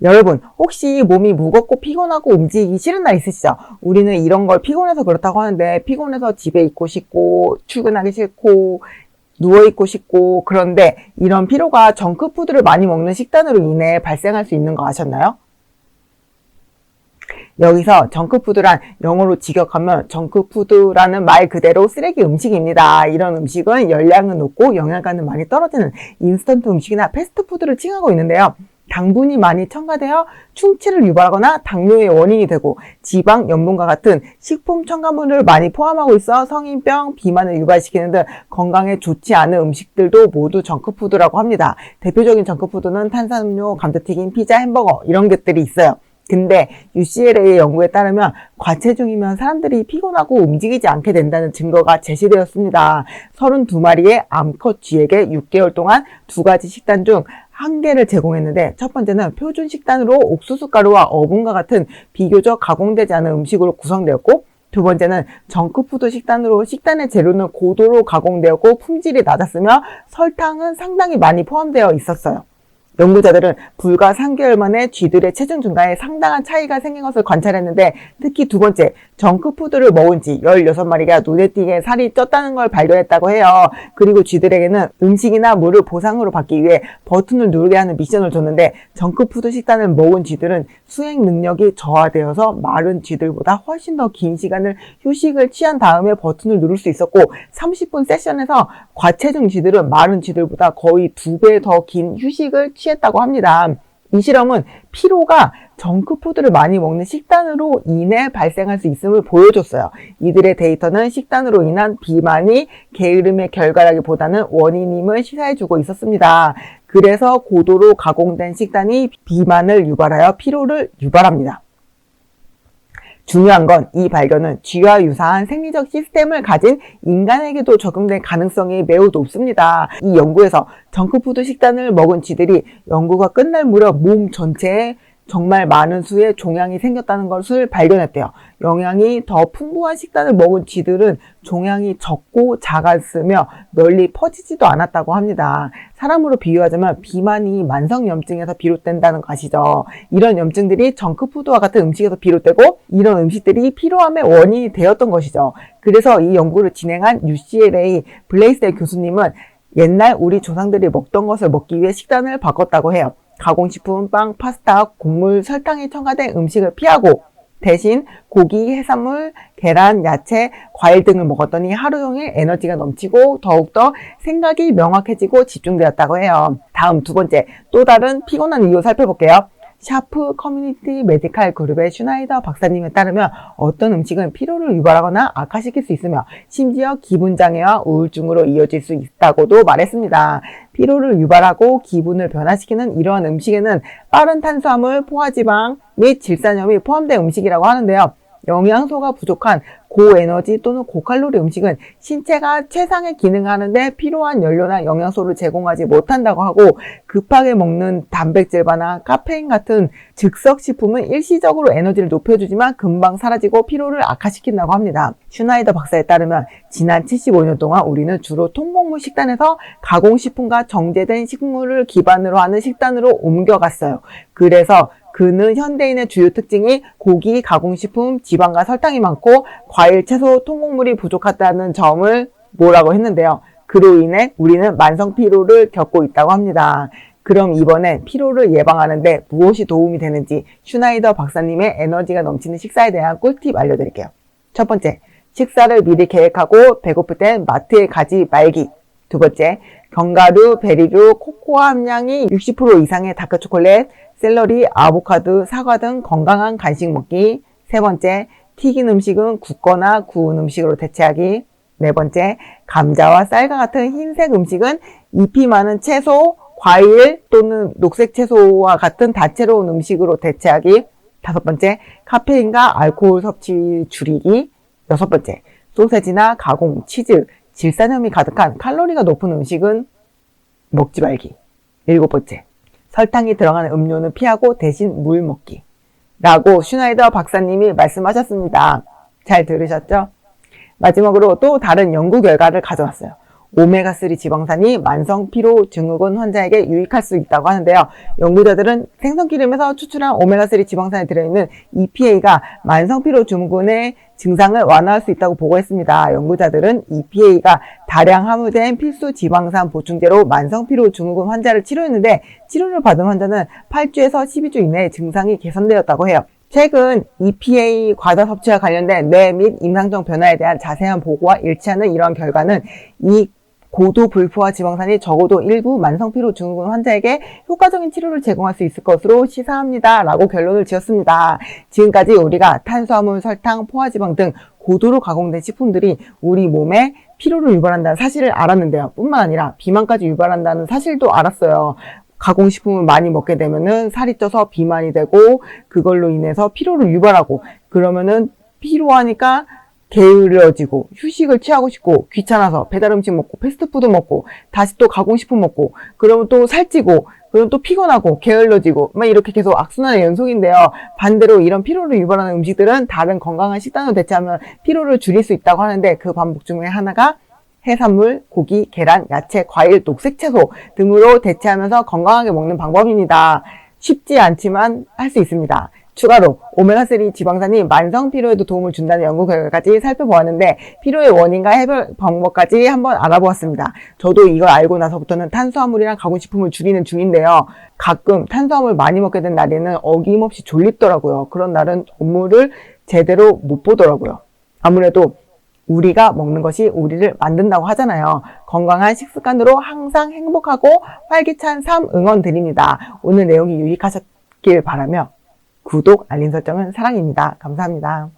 여러분, 혹시 몸이 무겁고 피곤하고 움직이기 싫은 날 있으시죠? 우리는 이런 걸 피곤해서 그렇다고 하는데, 피곤해서 집에 있고 싶고, 출근하기 싫고, 누워있고 싶고, 그런데 이런 피로가 정크푸드를 많이 먹는 식단으로 인해 발생할 수 있는 거 아셨나요? 여기서 정크푸드란 영어로 직역하면 정크푸드라는 말 그대로 쓰레기 음식입니다. 이런 음식은 열량은 높고 영양가는 많이 떨어지는 인스턴트 음식이나 패스트푸드를 칭하고 있는데요. 당분이 많이 첨가되어 충치를 유발하거나 당뇨의 원인이 되고 지방, 염분과 같은 식품 첨가물을 많이 포함하고 있어 성인병, 비만을 유발시키는 등 건강에 좋지 않은 음식들도 모두 정크푸드라고 합니다. 대표적인 정크푸드는 탄산음료, 감자튀김, 피자, 햄버거 이런 것들이 있어요. 근데 UCLA의 연구에 따르면 과체중이면 사람들이 피곤하고 움직이지 않게 된다는 증거가 제시되었습니다. 32마리의 암컷 쥐에게 6개월 동안 2가지 식단 중 1개를 제공했는데 첫 번째는 표준 식단으로 옥수수 가루와 어분과 같은 비교적 가공되지 않은 음식으로 구성되었고 두 번째는 정크푸드 식단으로 식단의 재료는 고도로 가공되었고 품질이 낮았으며 설탕은 상당히 많이 포함되어 있었어요. 연구자들은 불과 3개월 만에 쥐들의 체중 증가에 상당한 차이가 생긴 것을 관찰했는데 특히 두 번째, 정크푸드를 먹은 쥐 16마리가 눈에 띄게 살이 쪘다는 걸 발견했다고 해요. 그리고 쥐들에게는 음식이나 물을 보상으로 받기 위해 버튼을 누르게 하는 미션을 줬는데 정크푸드 식단을 먹은 쥐들은 수행 능력이 저하되어서 마른 쥐들보다 훨씬 더 긴 시간을 휴식을 취한 다음에 버튼을 누를 수 있었고 30분 세션에서 과체중 쥐들은 마른 쥐들보다 거의 2배 더 긴 휴식을 취했다고 합니다. 이 실험은 피로가 정크푸드를 많이 먹는 식단으로 인해 발생할 수 있음을 보여줬어요. 이들의 데이터는 식단으로 인한 비만이 게으름의 결과라기보다는 원인임을 시사해주고 있었습니다. 그래서 고도로 가공된 식단이 비만을 유발하여 피로를 유발합니다. 중요한 건 이 발견은 쥐와 유사한 생리적 시스템을 가진 인간에게도 적용될 가능성이 매우 높습니다. 이 연구에서 정크푸드 식단을 먹은 쥐들이 연구가 끝날 무렵 몸 전체에 정말 많은 수의 종양이 생겼다는 것을 발견했대요. 영양이 더 풍부한 식단을 먹은 쥐들은 종양이 적고 작았으며 널리 퍼지지도 않았다고 합니다. 사람으로 비유하자면 비만이 만성염증에서 비롯된다는 거 아시죠? 이런 염증들이 정크푸드와 같은 음식에서 비롯되고 이런 음식들이 피로함의 원인이 되었던 것이죠. 그래서 이 연구를 진행한 UCLA 블레이스델 교수님은 옛날 우리 조상들이 먹던 것을 먹기 위해 식단을 바꿨다고 해요. 가공식품, 빵, 파스타, 곡물, 설탕이 첨가된 음식을 피하고 대신 고기, 해산물, 계란, 야채, 과일 등을 먹었더니 하루 종일 에너지가 넘치고 더욱더 생각이 명확해지고 집중되었다고 해요. 다음 두 번째, 또 다른 피곤한 이유 살펴볼게요. 샤프 커뮤니티 메디칼 그룹의 슈나이더 박사님에 따르면 어떤 음식은 피로를 유발하거나 악화시킬 수 있으며 심지어 기분장애와 우울증으로 이어질 수 있다고도 말했습니다. 피로를 유발하고 기분을 변화시키는 이러한 음식에는 빠른 탄수화물, 포화지방 및 질산염이 포함된 음식이라고 하는데요. 영양소가 부족한 고에너지 또는 고칼로리 음식은 신체가 최상의 기능을 하는데 필요한 연료나 영양소를 제공하지 못한다고 하고 급하게 먹는 단백질바나 카페인 같은 즉석식품은 일시적으로 에너지를 높여주지만 금방 사라지고 피로를 악화시킨다고 합니다. 슈나이더 박사에 따르면 지난 75년 동안 우리는 주로 통곡물 식단에서 가공식품과 정제된 식물을 기반으로 하는 식단으로 옮겨갔어요. 그래서 그는 현대인의 주요 특징이 고기, 가공식품, 지방과 설탕이 많고 과일, 채소, 통곡물이 부족하다는 점을 뭐라고 했는데요. 그로 인해 우리는 만성 피로를 겪고 있다고 합니다. 그럼 이번엔 피로를 예방하는데 무엇이 도움이 되는지 슈나이더 박사님의 에너지가 넘치는 식사에 대한 꿀팁 알려드릴게요. 첫 번째, 식사를 미리 계획하고 배고플 땐 마트에 가지 말기. 두 번째, 견과류, 베리류, 코코아 함량이 60% 이상의 다크초콜릿, 샐러리, 아보카도, 사과 등 건강한 간식 먹기. 세 번째, 튀긴 음식은 굽거나 구운 음식으로 대체하기. 네 번째, 감자와 쌀과 같은 흰색 음식은 잎이 많은 채소, 과일 또는 녹색 채소와 같은 다채로운 음식으로 대체하기. 다섯 번째, 카페인과 알코올 섭취 줄이기. 여섯 번째, 소세지나 가공, 치즈, 질산염이 가득한 칼로리가 높은 음식은 먹지 말기. 일곱 번째, 설탕이 들어가는 음료는 피하고 대신 물 먹기. 라고 슈나이더 박사님이 말씀하셨습니다. 잘 들으셨죠? 마지막으로 또 다른 연구 결과를 가져왔어요. 오메가3 지방산이 만성 피로 증후군 환자에게 유익할 수 있다고 하는데요. 연구자들은 생선기름에서 추출한 오메가3 지방산에 들어있는 EPA가 만성 피로 증후군의 증상을 완화할 수 있다고 보고했습니다. 연구자들은 EPA가 다량 함유된 필수 지방산 보충제로 만성 피로 증후군 환자를 치료했는데 치료를 받은 환자는 8주에서 12주 이내에 증상이 개선되었다고 해요. 최근 EPA 과다 섭취와 관련된 뇌 및 임상적 변화에 대한 자세한 보고와 일치하는 이러한 결과는 이 고도 불포화 지방산이 적어도 일부 만성피로 증후군 환자에게 효과적인 치료를 제공할 수 있을 것으로 시사합니다. 라고 결론을 지었습니다. 지금까지 우리가 탄수화물, 설탕, 포화지방 등 고도로 가공된 식품들이 우리 몸에 피로를 유발한다는 사실을 알았는데요. 뿐만 아니라 비만까지 유발한다는 사실도 알았어요. 가공식품을 많이 먹게 되면은 살이 쪄서 비만이 되고 그걸로 인해서 피로를 유발하고 그러면은 피로하니까 게을러지고 휴식을 취하고 싶고 귀찮아서 배달음식 먹고 패스트푸드 먹고 다시 또 가공식품 먹고 그러면 또 살찌고 그럼 또 피곤하고 게을러지고 막 이렇게 계속 악순환의 연속인데요. 반대로 이런 피로를 유발하는 음식들은 다른 건강한 식단으로 대체하면 피로를 줄일 수 있다고 하는데 그 방법 중에 하나가 해산물, 고기, 계란, 야채, 과일, 녹색 채소 등으로 대체하면서 건강하게 먹는 방법입니다. 쉽지 않지만 할 수 있습니다. 추가로 오메가3 지방산이 만성 피로에도 도움을 준다는 연구 결과까지 살펴보았는데 피로의 원인과 해결 방법까지 한번 알아보았습니다. 저도 이걸 알고 나서부터는 탄수화물이랑 가공식품을 줄이는 중인데요. 가끔 탄수화물 많이 먹게 된 날에는 어김없이 졸립더라고요. 그런 날은 업무를 제대로 못 보더라고요. 아무래도 우리가 먹는 것이 우리를 만든다고 하잖아요. 건강한 식습관으로 항상 행복하고 활기찬 삶 응원 드립니다. 오늘 내용이 유익하셨길 바라며 구독, 알림 설정은 사랑입니다. 감사합니다.